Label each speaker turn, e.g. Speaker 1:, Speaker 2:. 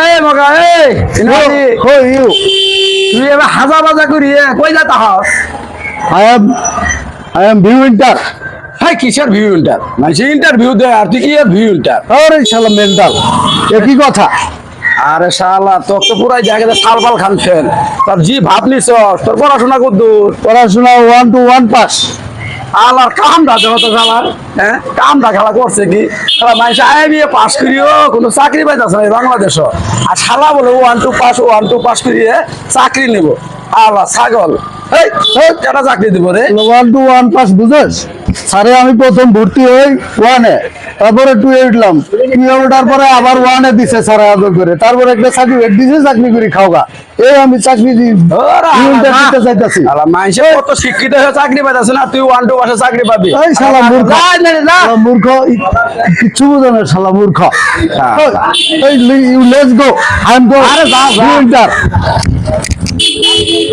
Speaker 1: এই মগা এই ইনাদি
Speaker 2: Who are you?
Speaker 1: তুই এবার হাজা বাজা করি কই যাতা হস
Speaker 2: I am View Inter.
Speaker 1: Hi কিসের ভিউ ইন্টার মানে ইন্টারভিউ দে আর তুই কি ভিউ ইন্টার
Speaker 2: আরে শালা মেন্টাল একই কথা।
Speaker 1: আরে শালা তোর তো পুরাই জায়গাতে সালবাল খানছেন তোর জি ভাব নিছ তোর পড়াশোনা কদ্দূর
Speaker 2: পড়াশোনা 1 to 1 পাস।
Speaker 1: আলার কামটা দেওয়া তো শালার হ্যাঁ কামটা খেলা করছে কি শালা মানুষ আইবিএ পাস করিও কোনো চাকরি পাইতেছে না এই বাংলাদেশ আর শালা বলে 1 2 পাস করিয়ে চাকরি নেব আলা ছাগল এই কেটা চাকরি দিব রে
Speaker 2: 1 to 1 পাস বুঝছ? স্যারে আমি প্রথম ভর্তি হই 1 এ, তারপরে 2 এ উঠলাম, 2 এ ওঠার পরে আবার 1 এ দিছে স্যার আদর করে, তারপরে একটা সার্টিফিকেট দিছে চাকরি করে খাওয়া। এই আমি চাকরি দিতে চাইতাছি।
Speaker 1: আলা মানুষ কত শিক্ষিত হয়ে চাকরি পাইতেছে না তুই 1 2 পাসে চাকরি পাবি
Speaker 2: এই শালা মূর্খ, শালা মূর্খ, কিচ্ছু বুঝে না শালা মূর্খ। এই let's go, I am go.
Speaker 1: আরে যা, যা।
Speaker 2: View Inter।